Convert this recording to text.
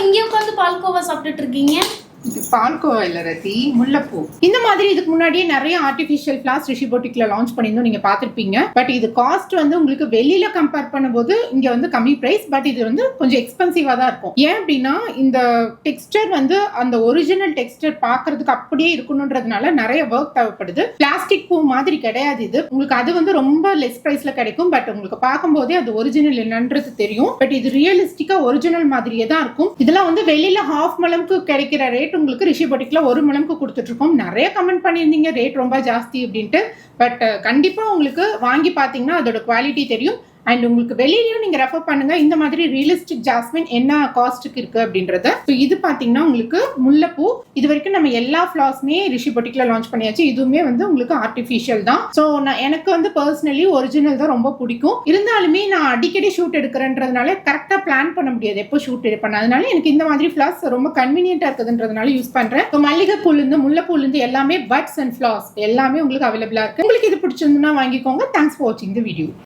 இங்கே உட்காந்து பால்கோவா சாப்பிட்டுட்டு இருக்கீங்க? இது பால்கோவா இல்ல ரதி, முல்லைப்பூ. இந்த மாதிரி இதுக்கு முன்னாடியே நிறைய ஆர்டிஃபிஷியல் ஃபிளார்ஸ் ரிஷி பொட்டிக்ல லான்ச் பண்ணியிருந்தோம், நீங்க பார்த்திருப்பீங்க. பட் இது காஸ்ட் வந்து உங்களுக்கு வெளியில கம்பேர் பண்ணும்போது இங்க வந்து கம்மி பிரைஸ், பட் இது வந்து கொஞ்சம் எக்ஸ்பென்சிவா தான் இருக்கும். ஏன் அப்படின்னா இந்த டெக்ஸ்டர் வந்து அந்த ஒரிஜினல் டெக்ஸ்டர் பாக்குறதுக்கு அப்படியே இருக்கணும்ன்றதுனால நிறைய ஒர்க் தேவைப்படுது. பிளாஸ்டிக் பூ மாதிரி கிடையாது இது. உங்களுக்கு அது வந்து ரொம்ப லெஸ் பிரைஸ்ல கிடைக்கும், பட் உங்களுக்கு பார்க்கும்போதே அது ஒரிஜினல் என்னன்றது தெரியும். பட் இது ரியலிஸ்டிக்கா ஒரிஜினல் மாதிரியே தான் இருக்கும். இதெல்லாம் வந்து வெளியில ஹாஃப் மலம்க்கு கிடைக்கிற ரேட் உங்களுக்கு ரிஷி பொட்டிக்ல 1 மலம்க்கு கொடுத்துட்டு இருக்கோம். நிறைய கமெண்ட் பண்ணியிருந்தீங்க ரேட் ரொம்ப ஜாஸ்தி அப்படின்ட்டு. பட் கண்டிப்பா உங்களுக்கு வாங்கி பாத்தீங்கன்னா அதோட குவாலிட்டி தெரியும். அண்ட் உங்களுக்கு வெளியிலயும் நீங்க ரெஃபர் பண்ணுங்க இந்த மாதிரி ரியலிஸ்டிக் ஜாஸ்மின் என்ன காஸ்ட்டுக்கு இருக்கு அப்படின்றத. இது பாத்தீங்கன்னா உங்களுக்கு முல்லைப்பூ. இது வரைக்கும் நம்ம எல்லா ஃபிளார்ஸுமே ரிஷி பொட்டிக்ல லான்ச் பண்ணியாச்சு. இதுவுமே வந்து உங்களுக்கு ஆர்டிஃபிஷியல் தான். ஸோ எனக்கு வந்து பர்சனலி ஒரிஜினல் தான் ரொம்ப பிடிக்கும். இருந்தாலுமே நான் அடிக்கடி ஷூட் எடுக்கிறேன்றதுனால கரெக்டா பிளான் பண்ண முடியாது எப்போ ஷூட் எடுப்பேன். அதனால எனக்கு இந்த மாதிரி ஃபிளார்ஸ் ரொம்ப கன்வீனியன்டா இருக்குதுன்றதுனால யூஸ் பண்றேன். மல்லிகைப்பூல இருந்து முல்லைப்பூல இருந்து எல்லாமே பட்ஸ் அண்ட் ஃபிளார்ஸ் எல்லாமே உங்களுக்கு அவைலபிளா இருக்கு. உங்களுக்கு இது பிடிச்சிருந்தா வாங்கிக்கோங்க. தேங்க்ஸ் ஃபார் வாட்சிங் தி வீடியோ.